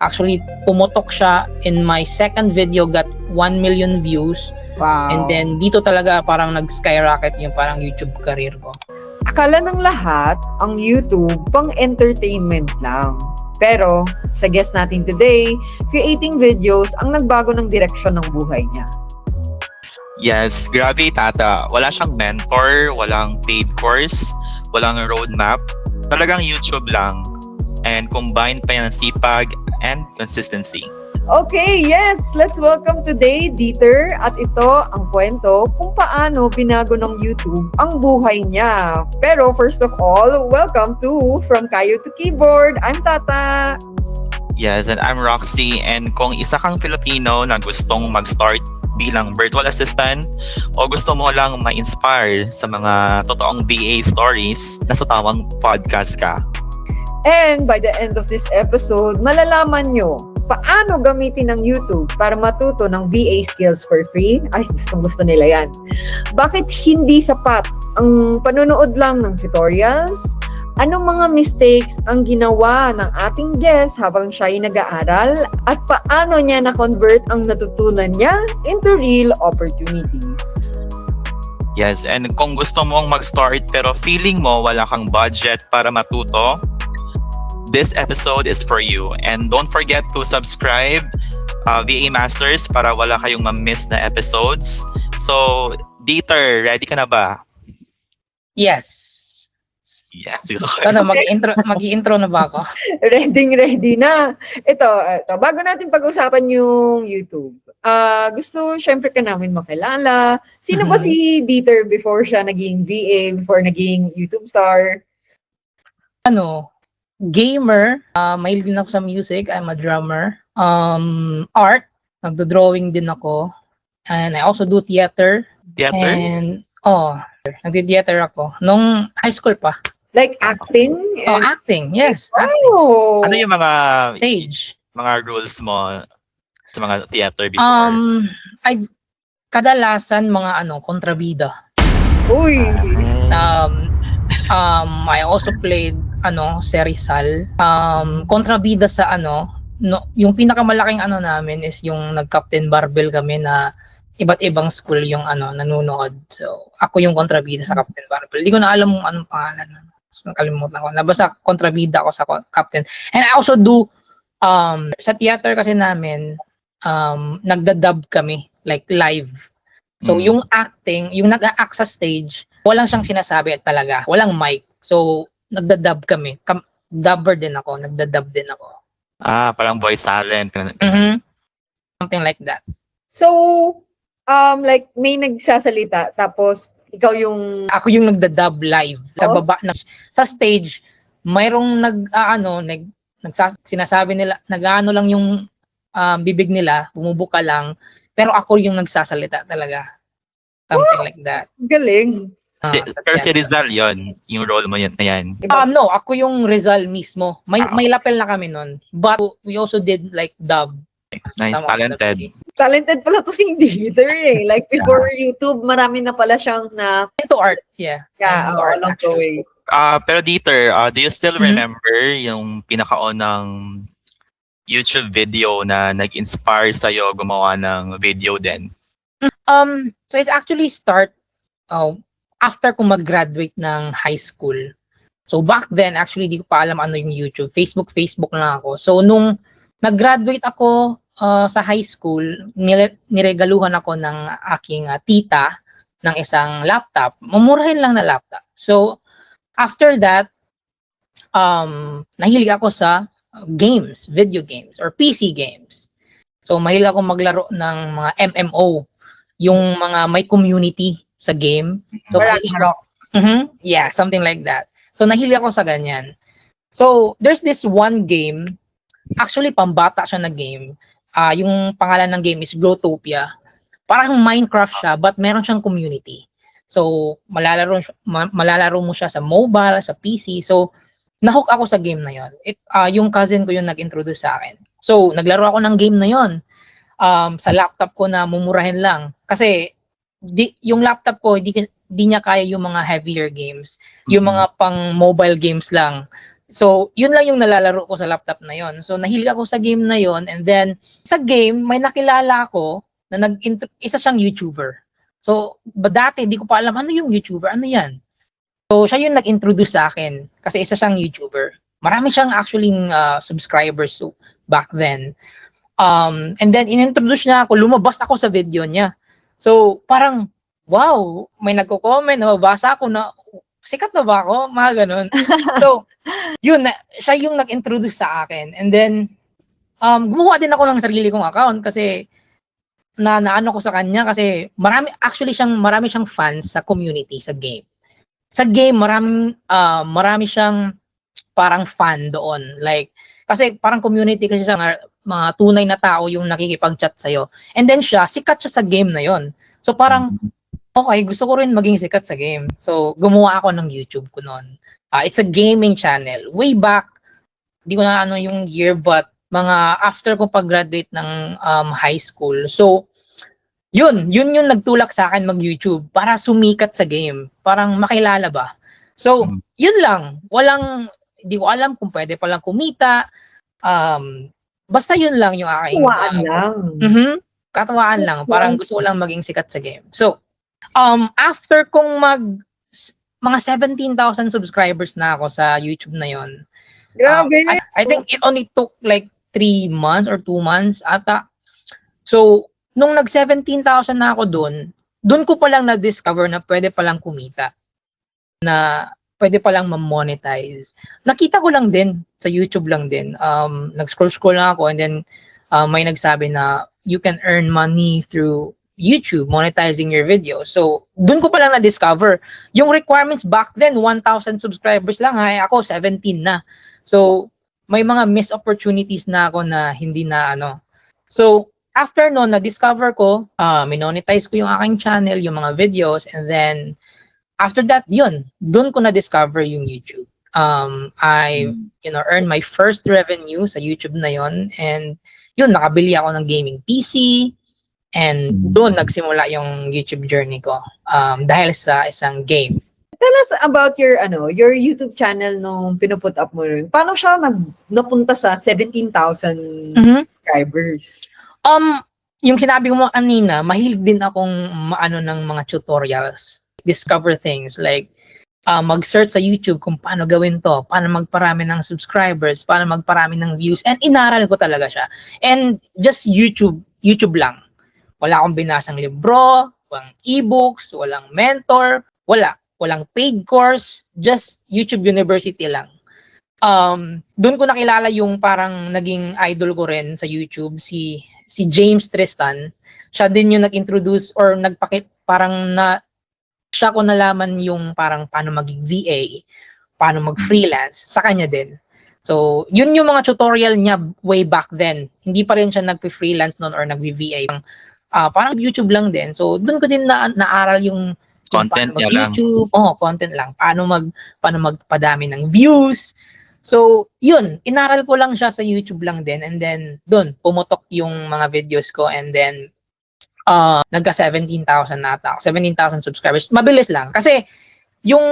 Actually, pumutok siya in my second video, got 1 million views. Wow. And then, dito talaga parang nag-skyrocket yung parang YouTube career ko. Akala ng lahat, ang YouTube pang entertainment lang. Pero, sa guest natin today, creating videos ang nagbago ng direksyon ng buhay niya. Yes, grabe tata. Wala siyang mentor, walang paid course, walang roadmap. Talagang YouTube lang. And combined pa yan ng sipag and consistency. Okay, yes! Let's welcome today, Dieter. At ito ang kwento kung paano binago ng YouTube ang buhay niya. Pero first of all, welcome to From Kayo to Keyboard. I'm Tata. Yes, and I'm Roxy. And kung isa kang Filipino na gustong mag-start bilang virtual assistant o gusto mo lang ma-inspire sa mga totoong VA stories, nasa tamang podcast ka. And by the end of this episode, malalaman nyo paano gamitin ng YouTube para matuto ng VA skills for free. Ay, gustong-gusto nila yan. Bakit hindi sapat ang panonood lang ng tutorials? Anong mga mistakes ang ginawa ng ating guest habang siya ay nag-aaral? At paano niya na-convert ang natutunan niya into real opportunities? Yes, and kung gusto mong mag-start pero feeling mo wala kang budget para matuto, this episode is for you. And don't forget to subscribe VA Masters para wala kayong ma-miss na episodes. So, Dieter, ready ka na ba? Yes. Yes. Ano, mag-i-intro na ba ako? Ready na. Ito, bago natin pag-usapan yung YouTube, gusto syempre ka namin makilala. Sino ba si Dieter before siya naging VA, before naging YouTube star? Gamer, mahilig din ako sa music, I'm a drummer. Art, nagdo-drawing din ako. And I also do theater. Theater? And, nagdi-theater ako. Nung high school pa. Like acting? Acting, yes. Oh! Ano yung mga Stage. mga rules mo sa mga theater before? Kadalasan mga kontrabida. Uy! I also played Serizal. Kontrabida sa yung pinakamalaking namin is yung nag-Captain Barbell kami na iba't ibang school yung nanonood. So, ako yung kontrabida sa Captain Barbell. Hindi ko na alam kung anong pangalan. Nakalimutan ko. Basta kontrabida ako sa Captain. And I also do sa theater kasi namin nagda-dub kami like live. So, yung acting, yung nag-a-act sa stage, walang siyang sinasabi talaga. Walang mic. So, nagda-dub kami. Dubber din ako. Nagda-dub din ako. Parang voice talent. Something like that. So, like may nagsasalita tapos ikaw yung... Ako yung nagda-dub live. Sa baba, sa stage, mayroong sinasabi nila, nag-ano lang yung bibig nila, bumubuka lang, pero ako yung nagsasalita talaga. Something like that. Galing. Pero si Rizal yun, yung role mo yun na yan. No, ako yung Rizal mismo. May lapel na kami nun. But we also did like dub. Nice, talented. Talented pala to si Dieter eh. Like before YouTube, marami na pala siyang na... Into art, yeah. Yeah, along the way. Pero Dieter, do you still remember yung pinakaunang YouTube video na nag-inspire sa'yo gumawa ng video din? So it's actually after ko mag-graduate ng high school. So back then, actually, di ko pa alam ano yung YouTube. Facebook lang ako. So nung nag-graduate ako sa high school, niregaluhan ako ng aking tita ng isang laptop. Mamurahin lang na laptop. So after that, nahilig ako sa games, video games, or PC games. So mahilig ako maglaro ng mga MMO, yung mga may community sa game. So, yeah, something like that. So, nahilig ako sa ganyan. So, there's this one game, actually, pambata siya na game. Yung pangalan ng game is Growtopia. Parang Minecraft siya, but meron siyang community. So, malalaro mo siya sa mobile, sa PC. So, nahook ako sa game na yon. Yung cousin ko yung nag-introduce sa akin. So, naglaro ako ng game na yon. Sa laptop ko na mumurahin lang. Kasi, yung laptop ko, di niya kaya yung mga heavier games. Yung mga pang mobile games lang. So, yun lang yung nalalaro ko sa laptop na yon. So, nahilig ako sa game na yon, and then sa game may nakilala ako na isa siyang YouTuber. So, dati di ko pa alam ano yung YouTuber, ano yan. So, siya yung nag-introduce sa akin kasi isa siyang YouTuber. Marami siyang actually subscribers so back then. And then inintroduce niya ako, lumabas ako sa video niya. So, parang wow, may nagko-comment, nababasa ako na sikat na ba ako? Mga ganun. So, yun, siya yung nag-introduce sa akin. And then, gumawa din ako ng sarili kong account kasi naano ko sa kanya kasi marami siyang fans sa community, sa game. Sa game, marami siyang parang fan doon. Like, kasi parang community kasi siya, mga tunay na tao yung nakikipag-chat sa'yo. And then sikat siya sa game na yon. So parang, okay, gusto ko rin maging sikat sa game. So, gumawa ako ng YouTube ko noon. It's a gaming channel. Way back, di ko na ano yung year, but mga after ko pag-graduate ng high school. So, yun yung nagtulak sa akin mag-YouTube para sumikat sa game. Parang makilala ba? So, yun lang. Di ko alam kung pwede palang kumita. Basta yun lang yung aking... Katuwaan lang. Katuwaan lang. Parang gusto ko lang maging sikat sa game. So, after kong mga 17,000 subscribers na ako sa YouTube na yon. Grabe na. I think it only took like 3 months or 2 months ata. So, nung nag 17,000 na ako doon ko palang na-discover na pwede palang kumita. Na pwede palang ma-monetize. Nakita ko lang din, sa YouTube lang din. Nag-scroll lang ako and then may nagsabi na you can earn money through YouTube, monetizing your video. So, doon ko palang na-discover. Yung requirements back then, 1,000 subscribers lang. Ako, 17 na. So, may mga missed opportunities na ako na hindi na ano. So, after noon, na-discover ko, minonetize ko yung aking channel, yung mga videos, and then, after that, doon ko na-discover yung YouTube. I earned my first revenue sa YouTube na yon, and nakabili ako ng gaming PC, and doon nagsimula yung YouTube journey ko dahil sa isang game. Tell us about your YouTube channel nung pinuput up mo rin. Paano siya napunta sa 17,000 subscribers? Yung sinabi ko mo kanina, mahilig din akong maano ng mga tutorials. Discover things like mag-search sa YouTube kung paano gawin to, paano magparami ng subscribers, paano magparami ng views, and inaral ko talaga siya. And just YouTube lang. Wala akong binasang libro, walang e-books, walang mentor, walang paid course, just YouTube University lang. Doon ko nakilala yung parang naging idol ko rin sa YouTube, si James Tristan. Siya din yung nag-introduce or siya ko nalaman yung parang paano maging VA, paano mag-freelance, sa kanya din. So, yun yung mga tutorial niya way back then. Hindi pa rin siya nag-freelance noon or nag-VA. Parang YouTube lang din. So, doon ko din naaral yung Content niya lang. YouTube. Content lang. Paano magpadami ng views. So, inaral ko lang siya sa YouTube lang din, and then doon pumutok yung mga videos ko, and then nagka 17,000 na ata. 17,000 subscribers. Mabilis lang kasi yung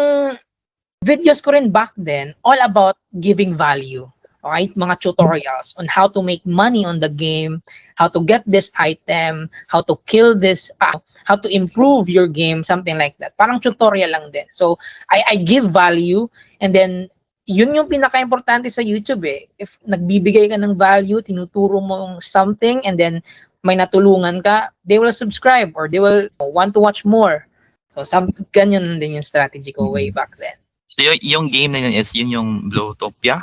videos ko rin back then all about giving value. Okay? Mga tutorials on how to make money on the game, how to get this item, how to kill this, how to improve your game, something like that. Parang tutorial lang din. So, I give value, and then yun yung pinaka-importante sa YouTube eh. If nagbibigay ka ng value, tinuturo mo something, and then may natulungan ka, they will subscribe or they will want to watch more. So, ganyan din yung strategy ko way back then. So, yung game na yun is yung Blowtopia?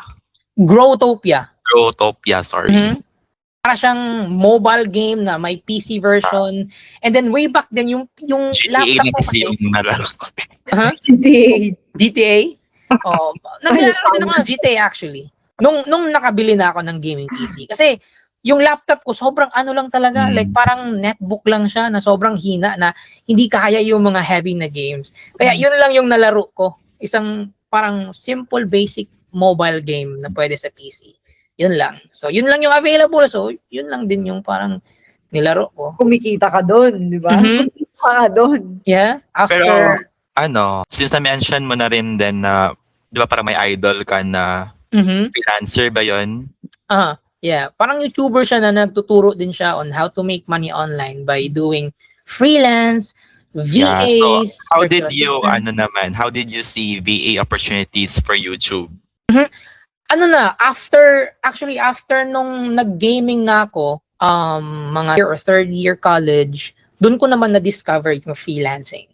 Growtopia. Sorry. Para siyang mobile game na may PC version. And then way back then, yung laptop ko kasi. Yung nalaro ko. GTA? Naglalaro din ako ng GTA actually. Nung nakabili na ako ng gaming PC. Kasi yung laptop ko, sobrang ano lang talaga. Like parang netbook lang siya na sobrang hina na hindi kaya yung mga heavy na games. Kaya yun lang yung nalaro ko. Isang parang simple, basic mobile game na pwede sa PC. Yun lang. So, yun lang yung available. So, yun lang din yung parang nilaro ko. Kumikita ka doon, di ba? Kumikita ka doon. Yeah. Pero, since na-mention mo na rin din na, di ba parang may idol ka na Mhm. Freelancer ba yun? Yeah. Parang YouTuber siya na nagtuturo din siya on how to make money online by doing freelance, Yeah. So, VAs, how virtual did you, assistant. how did you see VA opportunities for YouTube? Ano na, after nung nag-gaming na ako, mga year or third year college, dun ko naman na-discover yung freelancing.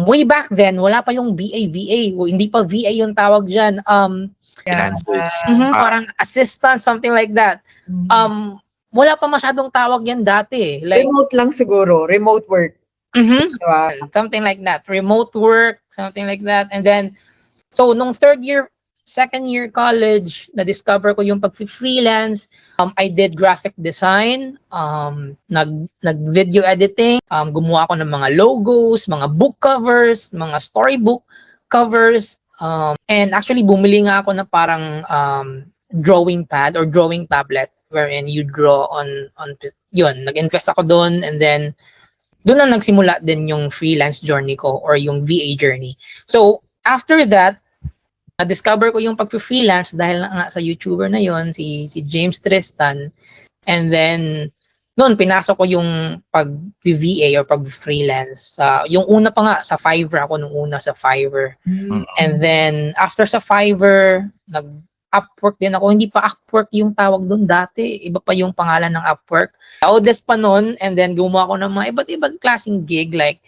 Way back then, wala pa yung VA. Hindi pa VA yung tawag dyan. Freelancers. Parang assistant, something like that. Wala pa masyadong tawag yan dati. Like, Remote lang siguro, remote work. Diba? something like that. Remote work, something like that. And then, so nung second year college, na-discover ko yung pag-freelance. I did graphic design, nag-video editing, gumawa ako ng mga logos, mga book covers, mga storybook covers, and actually bumili nga ako ng parang drawing pad or drawing tablet wherein you draw on yun. Nag-invest ako doon, and then doon na nagsimula din yung freelance journey ko or yung VA journey. So, after that, na-discover ko yung pag-freelance dahil nga sa YouTuber na yon, si James Tristan. And then, noon pinasok ko yung pag-VA or pag-freelance. Yung una pa nga, sa Fiverr ako nung una sa Fiverr. And then, after sa Fiverr, nag-Upwork din ako. Hindi pa Upwork yung tawag doon dati. Iba pa yung pangalan ng Upwork. Audes pa noon, and then gumawa ko ng mga iba't ibang klaseng gig like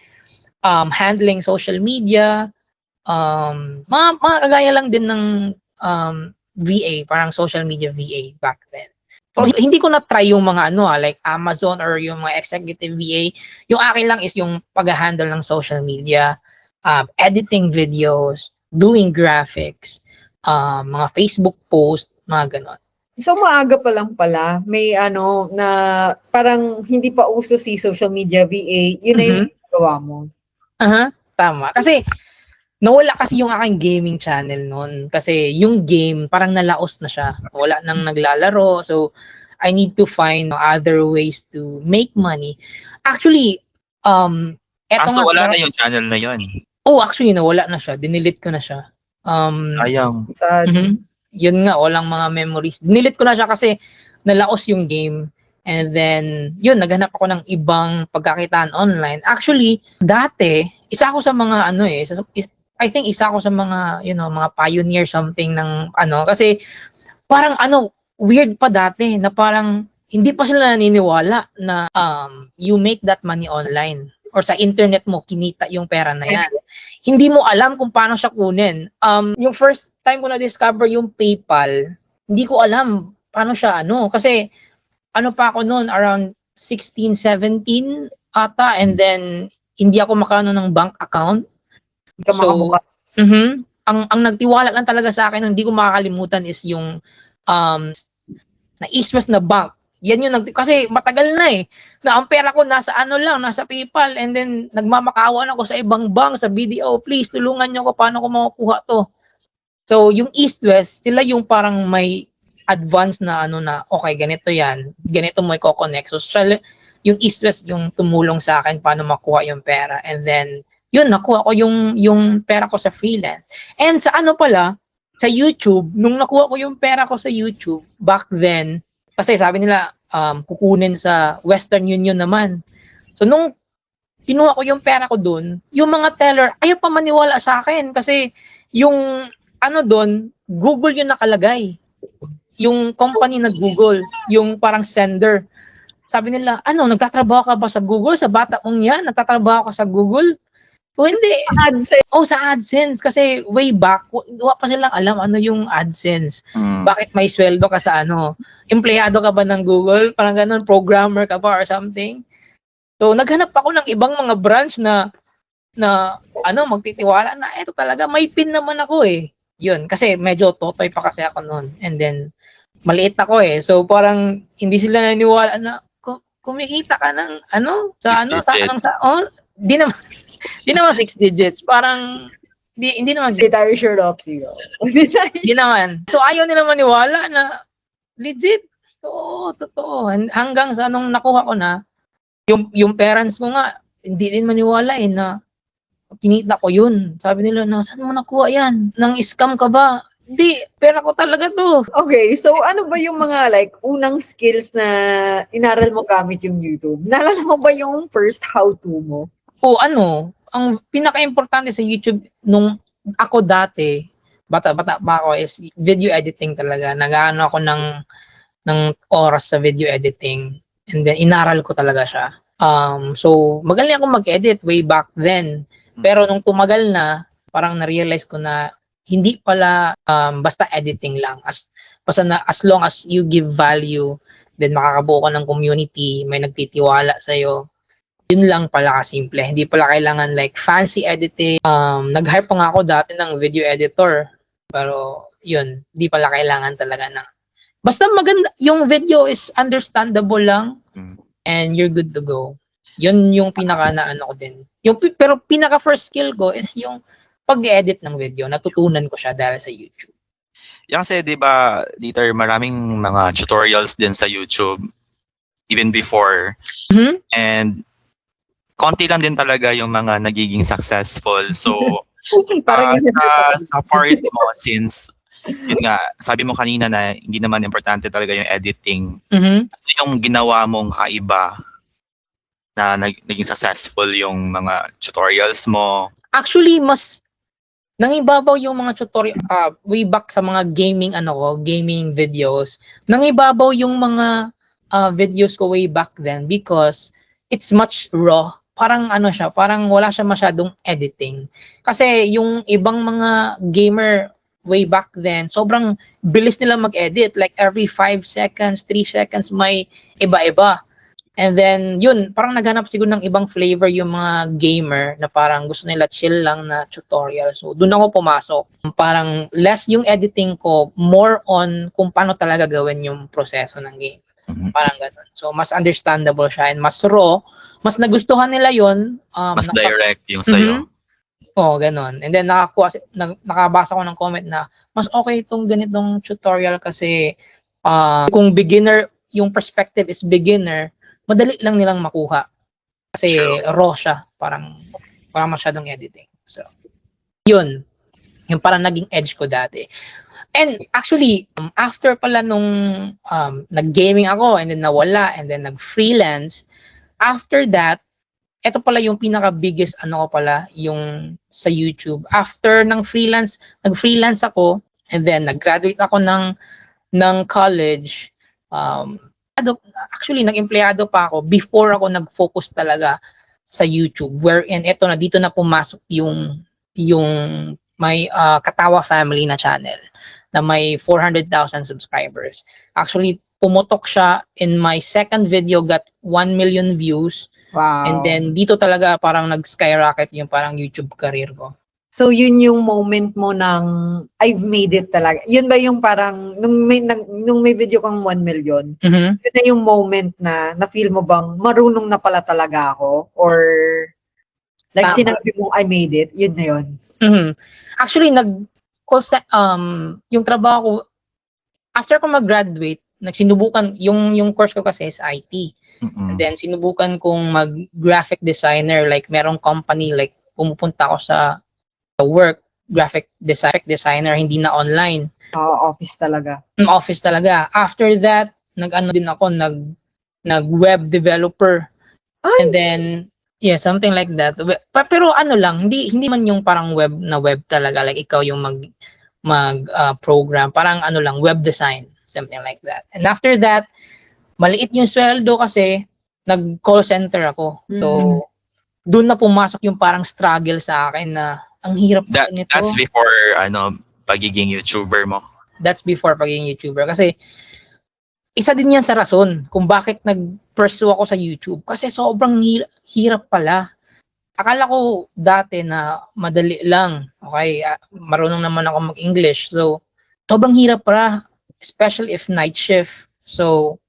handling social media, mga kagaya lang din ng VA, parang social media VA back then. So, hindi ko na-try yung mga like Amazon or yung mga executive VA. Yung akin lang is yung pag-handle ng social media, editing videos, doing graphics, mga Facebook post, mga ganon. So maaga pa lang pala, may na parang hindi pa uso si social media VA, yun na yung gawa mo. Tama. Kasi nawala kasi yung aking gaming channel noon. Kasi yung game, parang nalaos na siya. Wala nang naglalaro. So, I need to find other ways to make money. Actually, eto So nga. wala na yung channel na yun? Oh, actually, nawala na siya. Dinilit ko na siya. Sayang. Yun nga, walang mga memories. Dinilit ko na siya kasi nalaos yung game. And then, yun, naghanap ako ng ibang pagkakitaan online. Actually, dati, isa ako sa mga I think isa ako sa mga, mga pioneer something ng kasi parang weird pa dati na parang hindi pa sila naniniwala na you make that money online or sa internet mo kinita yung pera na yan. Hindi mo alam kung paano siya kunin. Yung first time ko na-discover yung PayPal, hindi ko alam paano siya kasi pa ako noon around 16, 17 ata, and then hindi ako makano ng bank account. So, ang nagtiwala lang talaga sa akin, hindi ko makakalimutan is yung na East West na bank. Yan yung kasi matagal na na ang pera ko nasa nasa PayPal, and then nagmamakawan ako sa ibang bank, sa BDO, please tulungan niyo ako paano ko makukuha to. So, yung East West, sila yung parang may advance na okay, ganito yan, ganito mo i-connect. So, yung East West yung tumulong sa akin paano makuha yung pera, and then yun, nakuha ko yung pera ko sa freelance. And sa sa YouTube, nung nakuha ko yung pera ko sa YouTube, back then, kasi sabi nila, kukunin sa Western Union naman. So, nung kinuha ko yung pera ko dun, yung mga teller, ayaw pa maniwala sa akin kasi yung doon, Google yung nakalagay. Yung company na Google, yung parang sender. Sabi nila, nagtatrabaho ka ba sa Google? Sa bata mong yan, nagtatrabaho ka sa Google? O hindi. AdSense. Sa AdSense. Kasi way back, wala pa silang alam yung AdSense. Bakit may sweldo ka sa empleyado ka ba ng Google? Parang ganun, programmer ka ba or something? So, naghanap ako ng ibang mga branch na magtitiwala na, eto talaga, may pin naman ako Yun, kasi medyo totoy pa kasi ako noon. And then, maliit ako So, parang hindi sila naniwala na, kumikita ka ng di naman 6 digits. Parang, hindi naman. Military shirt off siya. Hindi naman. So, ayaw nila maniwala na legit. Oo, totoo. Hanggang sa nung nakuha ko na, yung parents ko nga, hindi din maniwala na kinita ko yun. Sabi nila, saan mo nakuha yan? Nang scam ka ba? Di, pera ko talaga to. Okay, so ano ba yung mga like unang skills na inaral mo gamit yung YouTube? Naalala mo ba yung first how-to mo? O ano, ang pinaka-importante sa YouTube nung ako dati, bata-bata pa ako, is video editing talaga. Nag-ano ako ng oras sa video editing, and then inaral ko talaga siya. So magaling ako mag-edit way back then. Pero nung tumagal na, parang na-realize ko na hindi pala basta editing lang. As long as you give value, then makakabuo ka ng community, may nagtitiwala sa'yo. Yun lang pala kasimple. Hindi pala kailangan like fancy editing. Nag-hire pa nga ako dati ng video editor. Pero yun, hindi pala kailangan talaga na. Basta maganda, yung video is understandable lang and you're good to go. Yun yung pinaka na ano ko din. Pero pinaka first skill ko is yung pag-edit ng video. Natutunan ko siya dahil sa YouTube. Yan kasi, di ba, Dieter, maraming mga tutorials din sa YouTube even before. Mhm. And konti lang din talaga yung mga nagiging successful. So, Parang sa part mo, since, yun nga, sabi mo kanina na hindi naman importante talaga yung editing, Mhm. ano yung ginawa mong kaiba na naging successful yung mga tutorials mo? Actually, mas nangibabaw yung mga tutorial way back sa mga gaming videos. Nangibabaw yung mga videos ko way back then because it's much raw. Parang ano siya, parang wala siya masyadong editing. Kasi yung ibang mga gamer way back then, sobrang bilis nila mag-edit. Like every 5 seconds, 3 seconds, may iba-iba. And then, yun, parang naghanap siguro ng ibang flavor yung mga gamer na parang gusto nila chill lang na tutorial. So, doon ako pumasok. Parang less yung editing ko, more on kung paano talaga gawin yung proseso ng game. Parang ganun. So, mas understandable siya and mas raw. Mas nagustuhan nila yun. Mas direct yung sa'yo. Oo, ganun. And then, nakabasa ko ng comment na mas okay itong ganitong tutorial kasi kung beginner, yung perspective is beginner, madali lang nilang makuha. Kasi raw siya. Parang masyadong editing. So, yun. Yung parang naging edge ko dati. And actually, after pala nung nag-gaming ako and then nawala and then nag-freelance, after that, ito pala yung pinaka-biggest ano ko pala, yung sa YouTube. After ng freelance, nag-freelance ako and then nag-graduate ako ng college. Actually, nag-empleyado pa ako before ako nag-focus talaga sa YouTube. Wherein ito na, dito na pumasok yung may Katawa Family na channel na may 400,000 subscribers. Actually, pumutok siya in my second video, got 1 million views. Wow. And then, dito talaga parang nag-skyrocket yung parang YouTube career ko. So, yun yung moment mo ng I've made it talaga. Yun ba yung parang, nung may video kang 1 million, Mhm. yun na yung moment na na-feel mo bang marunong na pala talaga ako? Or like Tama. sinabi mo, I made it, yun na yun. Mhm. Actually, yung trabaho ko, after ko mag-graduate, nagsinubukan, yung course ko kasi is IT. And then, sinubukan kong mag-graphic designer, like merong company, like pumupunta ako sa work, graphic designer, hindi na online. Office talaga. Office talaga. After that, nag-ano din ako, nag-web developer. Ay! And then, yeah, something like that. Pero ano lang, hindi man yung parang web talaga, like ikaw yung program, parang ano lang, web design, something like that. And after that, maliit yung sweldo kasi nag-call center ako. So, doon na pumasok yung parang struggle sa akin na ang hirap nito. That's before pagiging YouTuber mo. That's before pagiging YouTuber. Kasi isa din yan sa rason kung bakit nag-pursue ako sa YouTube. Kasi sobrang hirap pala. Akala ko dati na madali lang. Okay, marunong naman ako mag-English. So, sobrang hirap pala. Especially if night shift. So,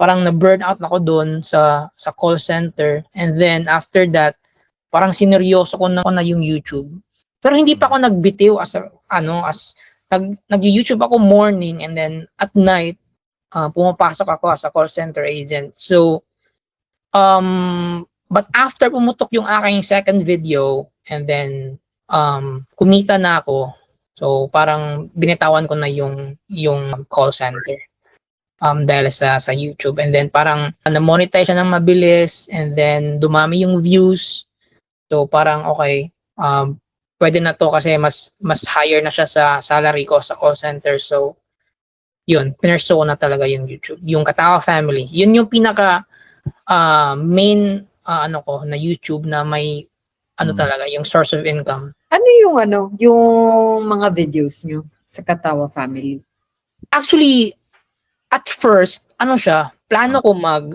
parang na-burn out ako doon sa call center. And then, after that, parang sineryoso ko na yung YouTube. Pero hindi pa ako nagbitiw nag-YouTube ako morning and then at night, pumapasok ako as a call center agent. So, but after pumutok yung aking second video and then kumita na ako, So parang binitawan ko na yung call center dahil sa YouTube, and then parang na-monetize siya ng mabilis, and then dumami yung views. So parang okay, pwede na to kasi mas higher na siya sa salary ko sa call center. So yun, pinerso ko na talaga yung YouTube, yung Katawa Family. Yun yung pinaka main ano ko na YouTube na may ano talaga yung source of income. Yung mga videos nyo sa Katawa Family? Actually, at first, ano siya, plano ko mga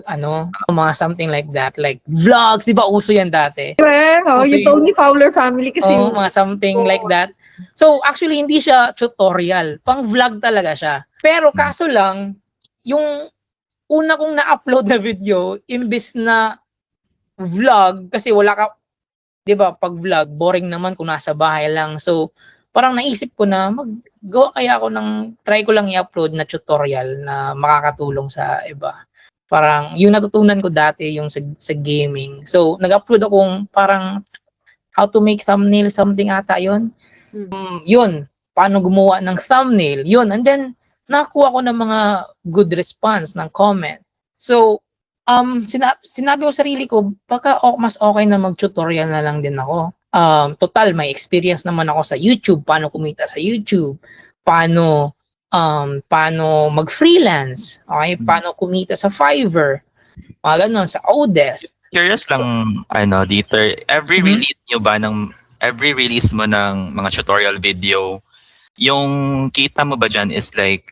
something like that, like vlogs, di ba uso yan dati? Well, Okay. yung Tony Fowler Family kasi Oo, mga something like that. So, actually, hindi siya tutorial. Pang-vlog talaga siya. Pero kaso lang, yung una kong na-upload na video, imbis na vlog, kasi wala ka, di ba, pag vlog, boring naman kung nasa bahay lang. So, parang naisip ko na maggawa kaya ako try ko lang i-upload na tutorial na makakatulong sa iba. Parang yung natutunan ko dati yung sa gaming. So, nag-upload akong parang how to make thumbnail, something ata yun. Yun, paano gumawa ng thumbnail, yun. And then, nakakuha ko ng mga good response, ng comment. So, sinabi ko sarili ko, baka mas okay na mag-tutorial na lang din ako. Total, may experience naman ako sa YouTube, paano kumita sa YouTube, paano mag-freelance, okay? Paano kumita sa Fiverr, mga ganun, sa Odesk. Curious lang, Dieter, every release mo ng mga tutorial video, yung kita mo ba dyan is like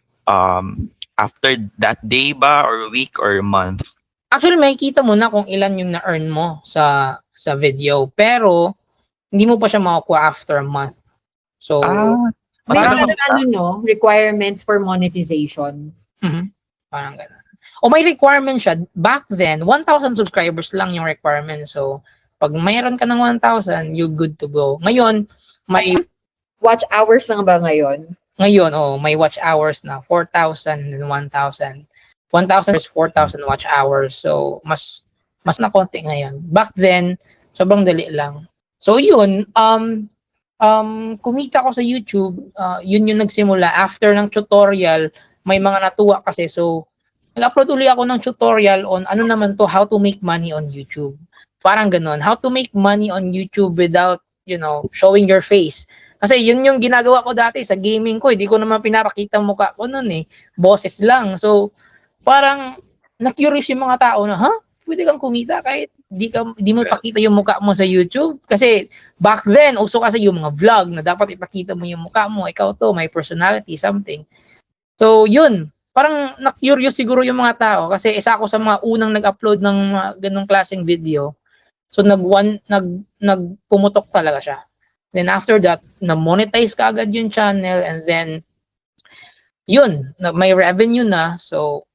after that day ba, or week, or month? Actually, makikita mo na kung ilan yung na-earn mo sa video, pero hindi mo pa siya makukuha after a month. So, May parang, requirements for monetization. Parang gano'n. O may requirement siya. Back then, 1,000 subscribers lang yung requirement. So, pag mayroon ka ng 1,000, you're good to go. Ngayon, may Watch hours lang ba ngayon? may watch hours na. 4,000 and 1,000. 1,000 is 4,000 watch hours. So, mas na konti ngayon. Back then, sobrang dali lang. So, yun. Kumita ko sa YouTube. Yun yung nagsimula. After ng tutorial, may mga natuwa kasi. So, nag-upload ulit ako ng tutorial on how to make money on YouTube. Parang ganun. How to make money on YouTube without, showing your face. Kasi yun yung ginagawa ko dati sa gaming ko. Hindi ko naman pinapakita mukha ko nun eh. Boses lang. So, parang na-curious yung mga tao na, pwede kang kumita kahit di mo ipakita yung mukha mo sa YouTube. Kasi back then, uso kasi yung mga vlog na dapat ipakita mo yung mukha mo. Ikaw to, may personality, something. So, yun. Parang na-curious siguro yung mga tao kasi isa ako sa mga unang nag-upload ng mga ganong klaseng video. So, nagpumutok talaga siya. Then after that, na-monetize ka agad yung channel, and then yun, may revenue na. So,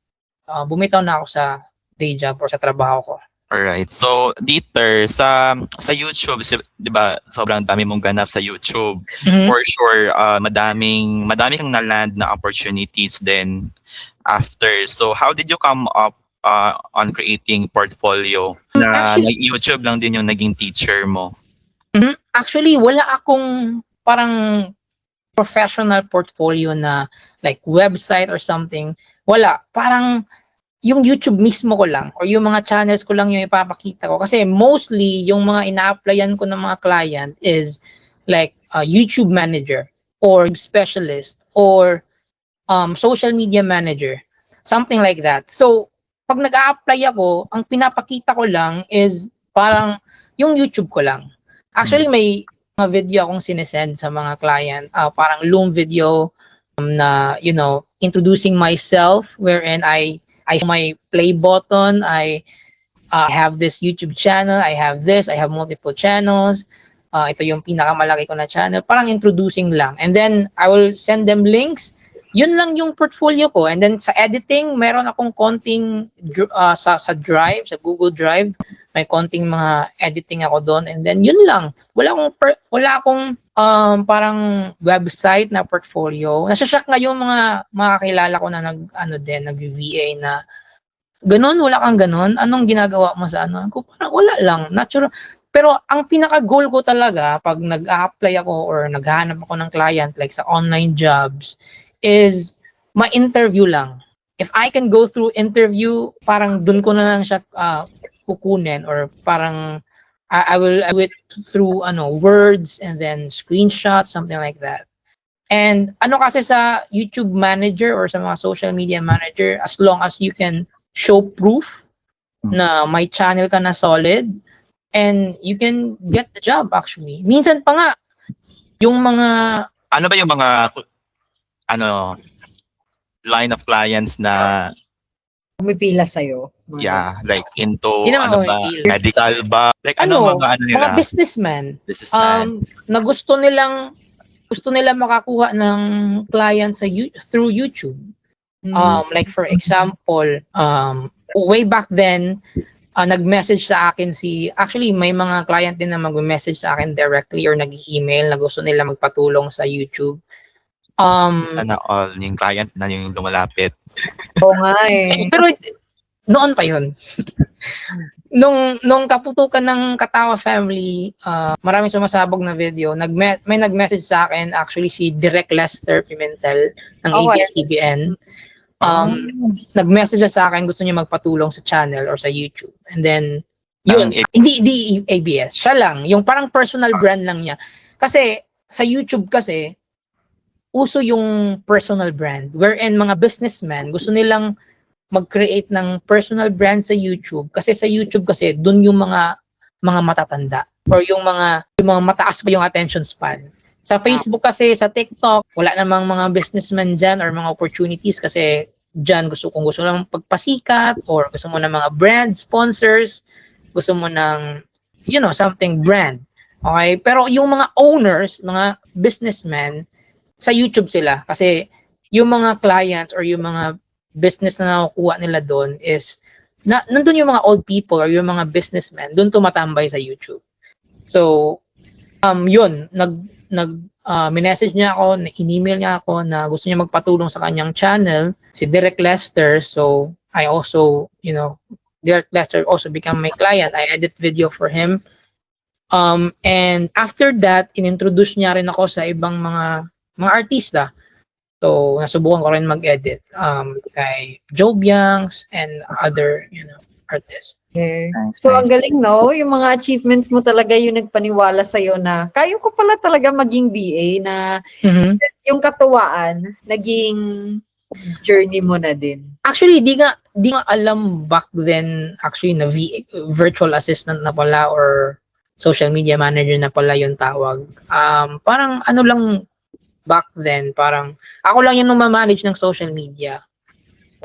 bumitaw na ako sa day job or sa trabaho ko. Alright. So, Dieter, sa YouTube, di ba, sobrang dami mong ganap sa YouTube. For sure, madami kang na-land na opportunities then after. So, how did you come up on creating portfolio na YouTube lang din yung naging teacher mo? Actually, wala akong parang professional portfolio na like website or something. Wala. Parang yung YouTube mismo ko lang or yung mga channels ko lang yung ipapakita ko. Kasi mostly, yung mga ina-applyan ko ng mga client is like YouTube manager or specialist or social media manager. Something like that. So, pag nag-a-apply ako, ang pinapakita ko lang is parang yung YouTube ko lang. Actually, may mga video akong sinesend sa mga client. Parang Loom video na, introducing myself wherein I my play button, I have this YouTube channel, I have multiple channels, ito yung pinakamalaki ko na channel, parang introducing lang. And then, I will send them links, yun lang yung portfolio ko. And then, sa editing, meron akong konting sa Drive, sa Google Drive, may konting mga editing ako doon. And then, yun lang. Wala akong parang website na portfolio. Nasashock nga yung mga kakilala ko na nag-VA na ganun, wala kang ganun. Anong ginagawa mo sa ano? Parang wala lang. Natural. Pero ang pinaka-goal ko talaga pag nag-a-apply ako or naghahanap ako ng client like sa online jobs is ma-interview lang. If I can go through interview, parang dun ko na lang siya kukunin, or parang I will do it through words and then screenshots, something like that. And kasi sa YouTube manager or sa mga social media manager, as long as you can show proof na may channel ka na solid, and you can get the job actually. Minsan pa nga, yung mga... Ano ba yung mga line of clients na Pumipila sa'yo. like into Hindi naman ba, medical ba? Like mga nila? Mga businessmen. Businessman. Na gusto nilang makakuha ng client through YouTube. Like for example, way back then, nag-message sa akin actually may mga client din na mag-message sa akin directly or nag-email na gusto nila magpatulong sa YouTube. Sana all yung client na yung lumalapit. Oo nga eh. Pero noon pa yun. nung kaputukan ng Katawa family, maraming sumasabog na video. May nag-message sa akin actually si Direk Lester Pimentel ng ABS-CBN. Nag-message sa akin, gusto niya magpatulong sa channel or sa YouTube. And then, yun, hindi ABS. Siya lang, yung parang personal brand lang niya. Kasi, sa YouTube kasi, uso yung personal brand. Wherein mga businessmen, gusto nilang mag-create ng personal brand sa YouTube. Kasi sa YouTube kasi, dun yung mga matatanda. Or yung mga mataas pa yung attention span. Sa Facebook kasi, sa TikTok, wala namang mga businessmen dyan or mga opportunities kasi dyan kung gusto lang pagpasikat or gusto mo ng mga brand sponsors, gusto mo ng, something brand. Okay? Pero yung mga owners, mga businessmen, sa YouTube sila. Kasi yung mga clients or yung mga business na nakukuha nila doon is, nandun yung mga old people or yung mga businessmen, doon tumatambay sa YouTube. So, yun, minessage niya ako, in-email niya ako na gusto niya magpatulong sa kanyang channel, si Direk Lester. So, I also, Direk Lester also become my client. I edit video for him. And after that, inintroduce niya rin ako sa ibang mga artista. So, nasubukan ko rin mag-edit kay Joe Biangs and other, artists. Okay. So, ang galing, no? Yung mga achievements mo talaga yung nagpaniwala sa'yo na kaya ko pala talaga maging VA, na yung katuwaan, naging journey mo na din. Actually, di nga alam back then actually na VA, virtual assistant na pala or social media manager na pala yung tawag. Parang lang back then, parang ako lang yung manage ng social media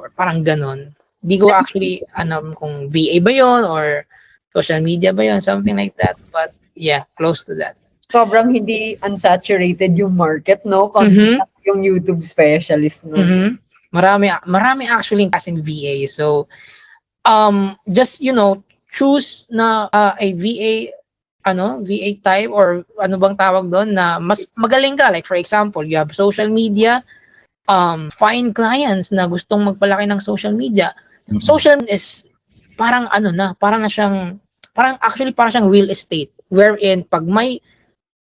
or parang ganon. Di ko actually alam kung VA ba yon or social media ba yon, something like that. But yeah, close to that. Sobrang hindi unsaturated yung market, no? Yung YouTube specialist, no? Marami actually kasing VA. So, just, choose na a VA, VA type or ano bang tawag doon na mas magaling ka. Like for example, you have social media, find clients na gustong magpalaki ng social media. Social is parang parang siyang real estate, wherein pag may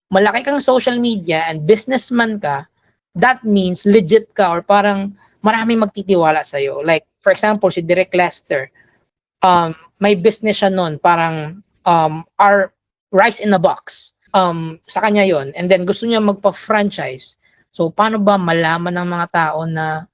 malaki kang social media and businessman ka, that means legit ka or parang maraming magtitiwala sa'yo. Like for example, si Direk Lester, may business siya nun, parang our rice in a box. Sa kanya yon, and then gusto niya magpa-franchise. So paano ba malaman ng mga tao na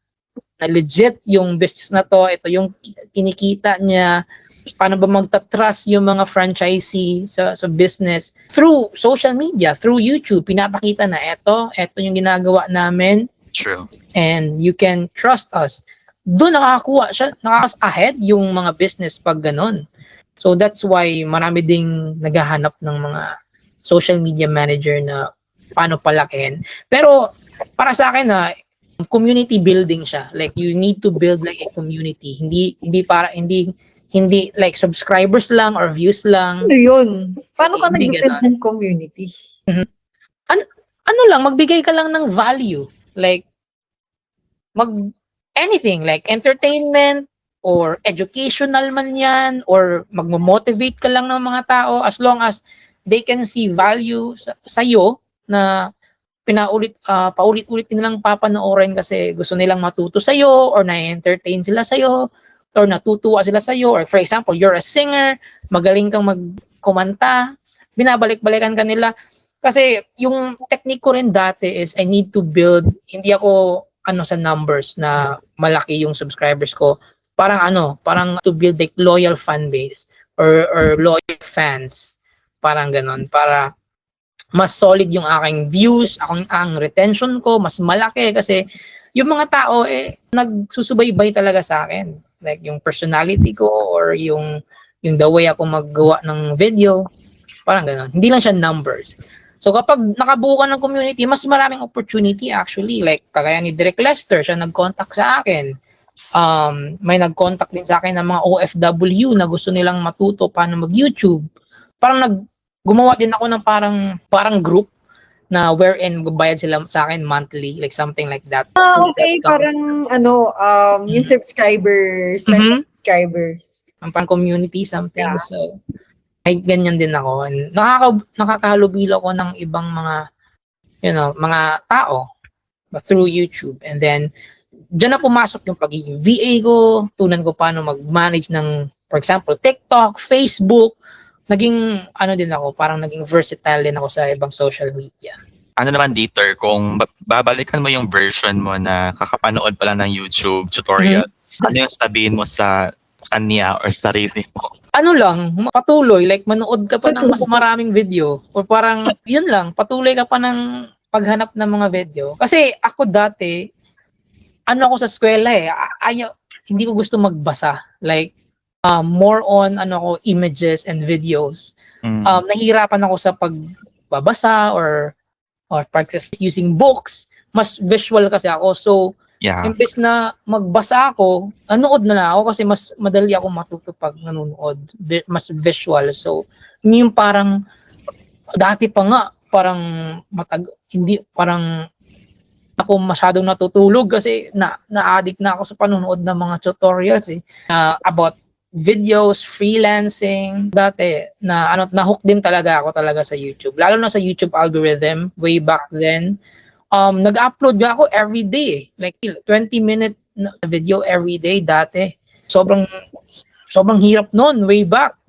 legit yung business na to, ito yung kinikita niya, paano ba magta-trust yung mga franchisee sa business? Through social media, through YouTube, pinapakita na ito yung ginagawa namin. True. And you can trust us. Doon nakaka-ahead yung mga business pag ganon. So that's why marami ding naghahanap ng mga social media manager na paano palakihin. Pero para sa akin community building siya. Like you need to build like a community. Hindi like subscribers lang or views lang. Ano yun? Paano ka nag-build ng community? Magbigay ka lang ng value. Like anything like entertainment or educational man yan or magmo-motivate ka lang ng mga tao, as long as they can see value sa iyo na paulit-ulit nilang papanoorin kasi gusto nilang matuto sa iyo or na-entertain sila sa iyo or natutuwa sila sa iyo, or for example, you're a singer, magaling kang magkumanta, binabalik-balikan ka nila. Kasi yung technique ko rin dati is I need to build, hindi ako sa numbers na malaki yung subscribers ko. Parang to build like loyal fan base or loyal fans. Parang ganon. Para mas solid yung aking views, ang retention ko, mas malaki kasi yung mga tao nagsusubaybay talaga sa akin. Like yung personality ko or yung the way ako maggawa ng video. Parang ganon. Hindi lang siya numbers. So kapag nakabuo ka ng community, mas maraming opportunity actually. Like kagaya ni Direk Lester, siya nag-contact sa akin. May nag-contact din sa akin ng mga OFW na gusto nilang matuto paano mag-YouTube. Parang gumawa din ako ng parang group na wherein bayad sila sa akin monthly, like something like that. Okay, parang yung subscribers, subscribers. Parang community something. Yeah. So ay ganyan din ako. And nakakahalubilo ko ng ibang mga mga tao through YouTube. And then diyan na pumasok yung pagiging VA ko, tunan ko paano mag-manage ng, for example, TikTok, Facebook. Naging din ako, parang naging versatile din ako sa ibang social media. Ano naman, Dieter, kung babalikan mo yung version mo na kakapanood pa lang ng YouTube tutorials, ano yung sabihin mo sa kanya or sarili mo? Ano lang, patuloy, like manood ka pa ng mas maraming video. O parang, yun lang, patuloy ka pa ng paghanap ng mga video. Kasi ako dati, ako sa eskwela hindi ko gusto magbasa. Like, more on images and videos. Nahihirapan ako sa pagbabasa or practice using books. Mas visual kasi ako. So, imbes na magbasa ako, nanood na lang ako kasi mas madali ako matuto pag nanonood. Mas visual. So, yung parang dati pa nga, parang parang ako masyadong natutulog kasi na-addict na ako sa panonood ng mga tutorials about videos, freelancing. Dati na-hook din talaga ako sa YouTube. Lalo na sa YouTube algorithm way back then. Nag-upload nga ako every day, like 20-minute video every day dati. Sobrang hirap noon way back.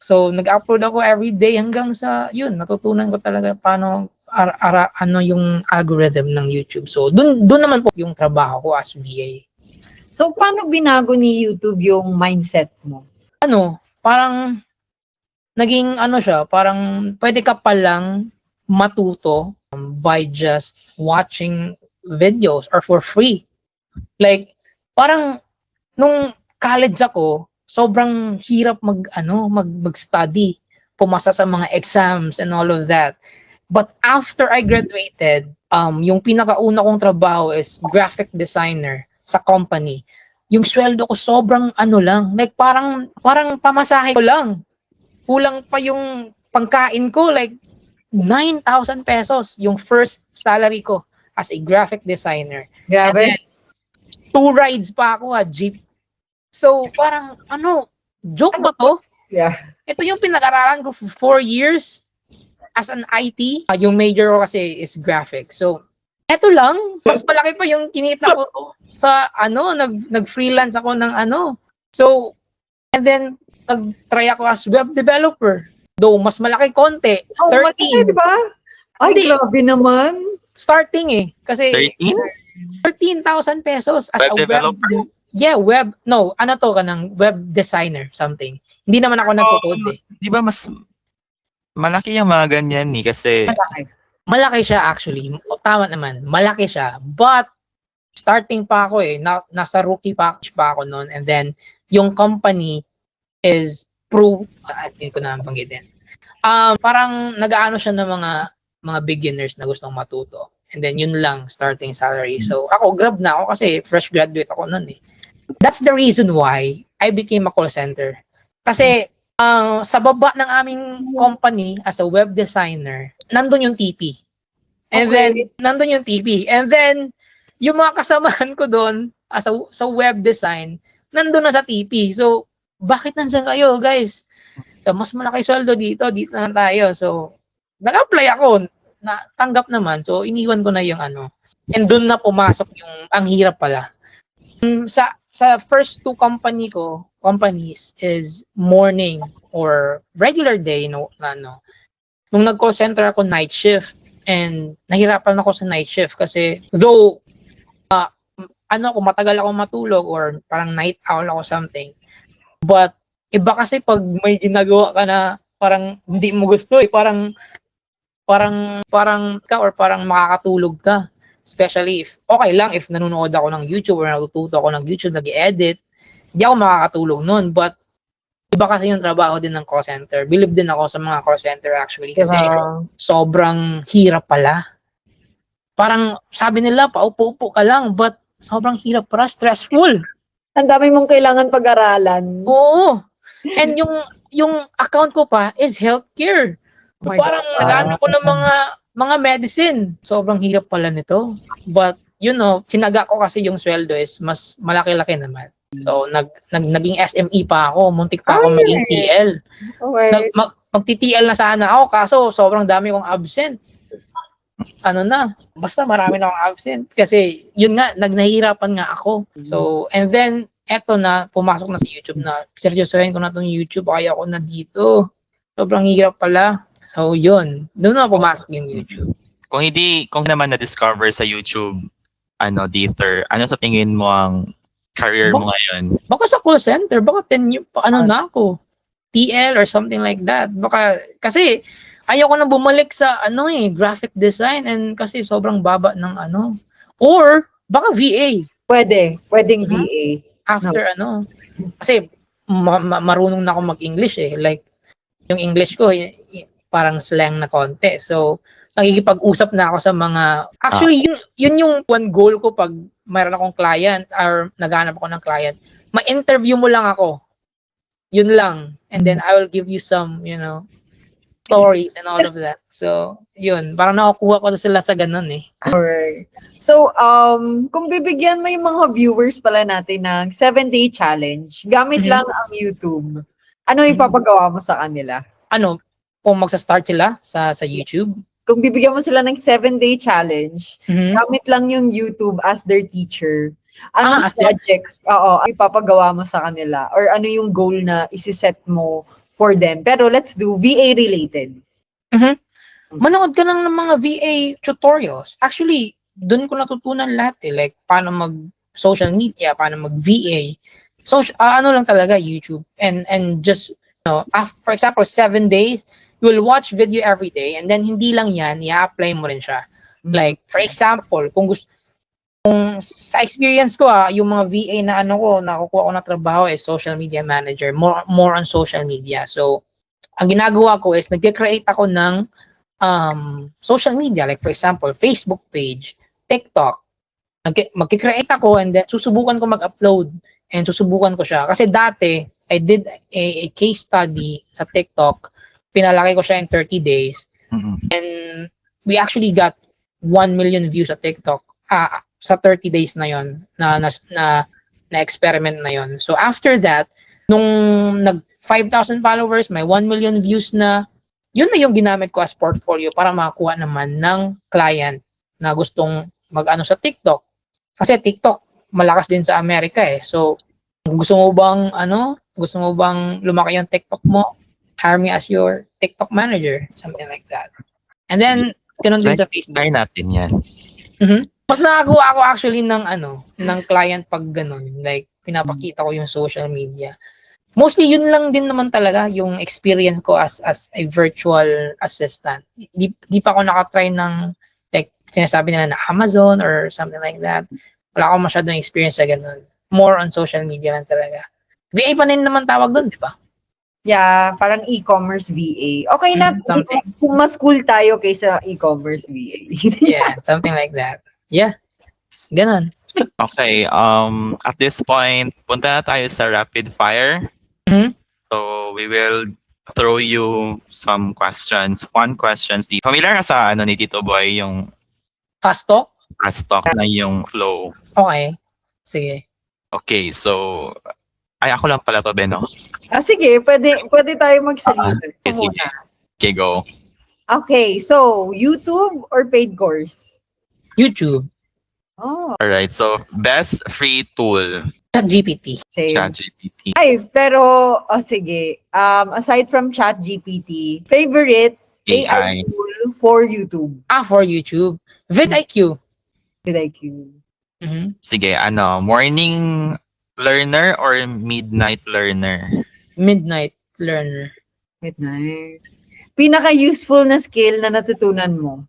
So nag-upload ako every day hanggang sa natutunan ko talaga paano yung algorithm ng YouTube. So doon naman po yung trabaho ko as VA. So paano binago ni YouTube yung mindset mo? Parang naging siya, parang pwede ka palang matuto by just watching videos or for free. Like, parang nung college ako, sobrang hirap mag-study, pumasa sa mga exams and all of that. But after I graduated, yung pinakauna kong trabaho is graphic designer sa company. Yung sweldo ko sobrang lang, like parang pamasahe ko lang. Kulang pa yung pangkain ko, like 9,000 pesos yung first salary ko as a graphic designer. Grabe. And then, 2 rides pa ako jeep. So, parang, joke ba to? Yeah. Ito yung pinag-aralan ko for 4 years as an IT. Yung major ko kasi is graphics. So, eto lang, mas malaki pa yung kinita ko sa, nag-freelance ako ng So, and then, nag-try ako as web developer. Though, mas malaki konti. 13. Malaki, diba? Ay, Hindi. grabe naman. Starting Kasi 13,000 pesos as Web a developer? web designer, something. Hindi naman ako nagko-code Di ba mas malaki yung mga ganyan kasi Malaki. Malaki siya actually. Tama naman. Malaki siya. But, starting pa ako nasa rookie package pa ako noon. And then, yung company is hindi ko na banggitin. Parang nag-aano siya ng mga beginners na gustong matuto. And then yun lang, starting salary. So ako, grab na ako kasi fresh graduate ako noon That's the reason why I became a call center. Kasi sa baba ng aming company as a web designer, nandun yung TP. And then, nandun yung TP. And then, yung mga kasamahan ko doon sa web design, nandun na sa TP. So, bakit nandyan kayo, guys? So, mas malaki sweldo dito na tayo. So, nag-apply ako, tanggap naman. So, iniwan ko na yung ano. And doon na pumasok yung, ang hirap pala. Sa first two companies is morning or regular day, no, ano. Nung nag-call center ako, night shift. And nahirapan ako sa night shift kasi though, kung matagal ako matulog or parang night owl ako something. But, iba kasi pag may ginagawa ka na parang hindi mo gusto parang makakatulog ka. Especially if, okay lang if nanonood ako ng YouTube or natututo ako ng YouTube, nag-edit, hindi ako makakatulog nun. But, iba kasi yung trabaho din ng call center. Believe din ako sa mga call center actually kasi sobrang hirap pala. Parang sabi nila, paupo-upo ka lang, but sobrang hirap pala, stressful. Ang dami mong kailangan pag-aralan. Oo. And yung account ko pa is healthcare. Oh my Parang God. nag-ano ko ng mga medicine. Sobrang hirap pala nito. But, sinaga ko kasi yung sweldo is mas malaki-laki naman. So, naging SME pa ako. Muntik pa ako maging TL. Okay. Magti-TL na sana ako kaso sobrang dami kong absent. Basta marami na akong absent. Kasi, yun nga, nahihirapan nga ako. So, and then, eto na, pumasok na sa YouTube na, seryosohin ko na itong YouTube, kaya ako na dito. Sobrang hirap pala. So, yun. Doon na pumasok yung YouTube. Kung naman na-discover sa YouTube, Dieter, ano sa tingin mo ang career mo ngayon? Baka sa call center, baka 10 years, na ako. TL or something like that. Baka, kasi, ayoko na bumalik sa, graphic design and kasi sobrang baba ng Or, baka VA. Pwedeng VA. After kasi marunong na ako mag-English like yung English ko parang slang na konti, so nakikipag-usap na ako sa mga actually yun yung one goal ko pag mayroon akong client or naghahanap ako ng client, ma-interview mo lang ako, yun lang, and then I will give you some stories and all of that. So yun, parang nakukuha ko sila sa ganun Alright. So, kung bibigyan mo yung mga viewers pala natin ng 7-day challenge, gamit lang ang YouTube, ano ipapagawa mo sa kanila? Kung magsa-start sila sa YouTube, Kung bibigyan mo sila ng 7-day challenge, gamit lang yung YouTube as their teacher, anong project ipapagawa mo sa kanila? Or ano yung goal na isiset mo for them? Pero let's do VA related. Manood ka ng mga VA tutorials. Actually, doon ko natutunan lahat like paano mag-social media, paano mag-VA. So, lang talaga, YouTube. And just, for example, 7 days, you will watch video every day and then hindi lang yan, i-apply mo rin siya. Like, for example, kung sa experience ko yung mga VA na nakukuha ko na trabaho is social media manager, more on social media. So, ang ginagawa ko is nag-create ako ng social media, like for example, Facebook page, TikTok. Mag-create ako and then susubukan ko mag-upload and susubukan ko siya. Kasi dati, I did a case study sa TikTok. Pinalaki ko siya in 30 days. And we actually got 1 million views sa TikTok sa 30 days na yon na experiment na yon. So after that, nung nag 5,000 followers, may 1 million views na, yun na yung ginamit ko as portfolio para makakuha naman ng client na gustong mag-ano sa TikTok. Kasi TikTok, malakas din sa Amerika So, gusto mo bang lumaki yung TikTok mo? Hire me as your TikTok manager. Something like that. And then, ganun din sa Facebook. Try natin yan. Mas nakagawa ako actually ng client pag ganun. Like, pinapakita ko yung social media. Mostly yun lang din naman talaga yung experience ko as a virtual assistant. Di pa ako nakatry ng like sinasabi nila na Amazon or something like that. Wala akong masyadong experience sa ganun. More on social media lang talaga. VA pa rin naman tawag doon, di ba? Yeah, parang e-commerce VA. Okay na, kung mas cool tayo kaysa e-commerce VA. Yeah, something like that. Yeah, ganun. Okay, at this point, punta na tayo sa rapid fire. So, we will throw you some questions. One questions. Familiar ka sa ni Tito Boy, yung Fast talk? fast talk na yung flow. Okay. Sige. Okay, so, ay ako lang pala to, Beno. Sige, pwede tayo magsalita. Sige, sige. Okay, go. Okay, so YouTube or paid course? YouTube, Oh, Alright, so best free tool, ChatGPT. same. ChatGPT. Ay, pero, sige. Aside from ChatGPT, favorite AI AI. tool for YouTube? For YouTube, vidIQ. VidIQ. Mhm. Sige, morning learner or midnight learner? Midnight Learner. Midnight. Pinaka-useful na skill na natutunan mo?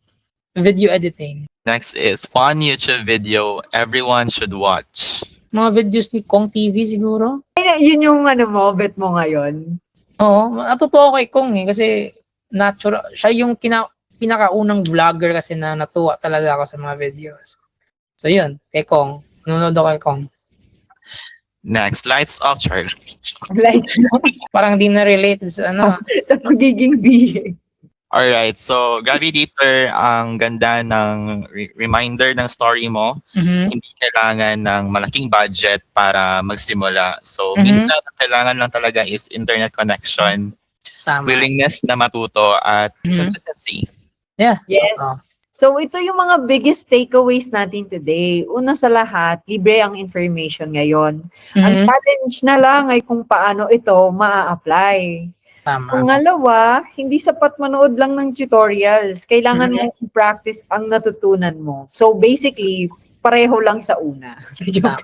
Video editing. Next is one YouTube video everyone should watch. Mga videos ni Kong TV siguro. Ay, yun yung bet mo ngayon. Oo, natutuwa ako kay Kong kasi natural. Siya yung pinakaunang vlogger kasi na natuwa talaga ako sa mga videos. So yun, kay Kong. Nanonood ako kay Kong. Next, lights off, Charlie. Lights Parang di na related sa sa pagiging BA. Alright, so grabe Dieter, ang ganda ng reminder ng story mo. Mhm. Hindi kailangan ng malaking budget para magsimula. So, Mhm. minsan ang kailangan lang talaga is internet connection, Tama. willingness na matuto, at Mhm. consistency. Yeah. Yes. So, ito yung mga biggest takeaways natin today. Una sa lahat, libre ang information ngayon. Ang Mhm. challenge na lang ay kung paano ito maa-apply. Tama. Pangalawa, hindi sapat manood lang ng tutorials. Kailangan Mhm. mo i-practice ang natutunan mo. So, basically, pareho lang sa una. Tama.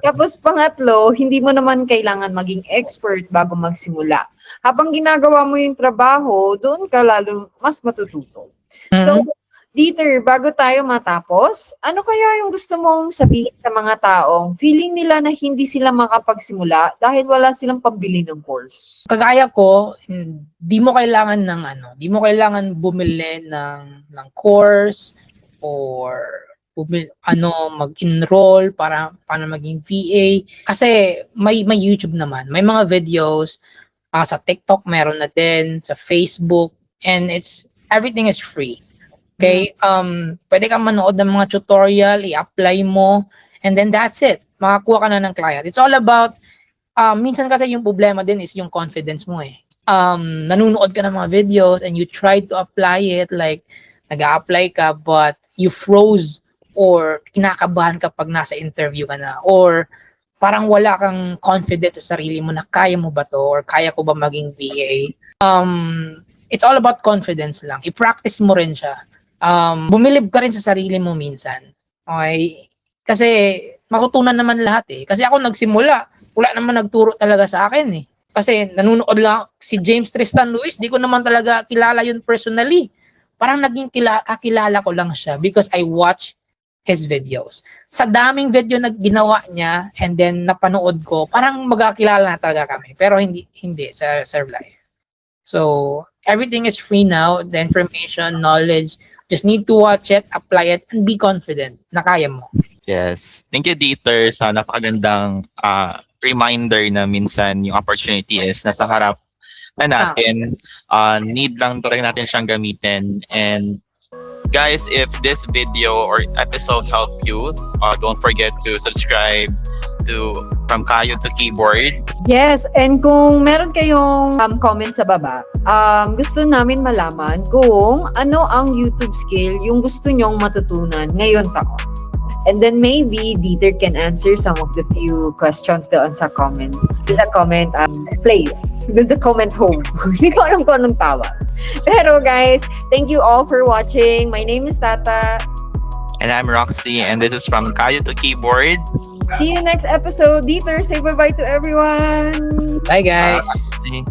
Tapos pangatlo, hindi mo naman kailangan maging expert bago magsimula. Habang ginagawa mo yung trabaho, doon ka lalo mas matututo. So, Mhm. Dieter, bago tayo matapos, ano kaya yung gusto mong sabihin sa mga taong feeling nila na hindi sila makapagsimula dahil wala silang pambili ng course? Kagaya ko, di mo kailangan di mo kailangan bumili ng course or mag-enroll para maging VA kasi may YouTube naman. May mga videos sa TikTok meron na din, sa Facebook, and everything is free. Okay? Pwede kang manood ng mga tutorial, i-apply mo, and then that's it. Makakuha ka na ng client. It's all about minsan kasi yung problema din is yung confidence mo eh. Nanonood ka ng mga videos and you try to apply it, like nag-a-apply ka but you froze or kinakabahan ka pag nasa interview ka na, or parang wala kang confidence sa sarili mo na kaya mo ba to or kaya ko ba maging VA. It's all about confidence lang. I-practice mo rin siya. Bumilib ka rin sa sarili mo minsan. Okay? Kasi matutunan naman lahat eh. Kasi ako nagsimula, wala naman nagturo talaga sa akin eh. Kasi nanonood lang si James Tristan Lewis, di ko naman talaga kilala yun personally. Parang naging kakilala ko lang siya because I watched his videos. Sa daming video na ginawa niya and then napanood ko, parang magkakilala na talaga kami. Pero hindi sa life. So, everything is free now. The information, knowledge, just need to watch it, apply it, and be confident na kaya mo. Yes. Thank you, Dieter, sa napakagandang reminder na minsan yung opportunity is nasa harap na natin. Need lang talaga natin siyang gamitin. And guys, if this video or episode helped you, don't forget to subscribe to From Kayo to Keyboard. Yes, and kung meron kayong comment sa baba, gusto namin malaman kung ano ang YouTube skill yung gusto nyong matutunan ngayon taon. And then maybe Dieter can answer some of the few questions doon sa comment. Doon sa comment place. Doon sa comment home. Hindi ko alam kung anong tawag. Pero guys, thank you all for watching. My name is Tata. And I'm Roxy, and this is From Kayo to Keyboard. See you next episode. Dieter, say bye-bye to everyone. Bye guys. Bye.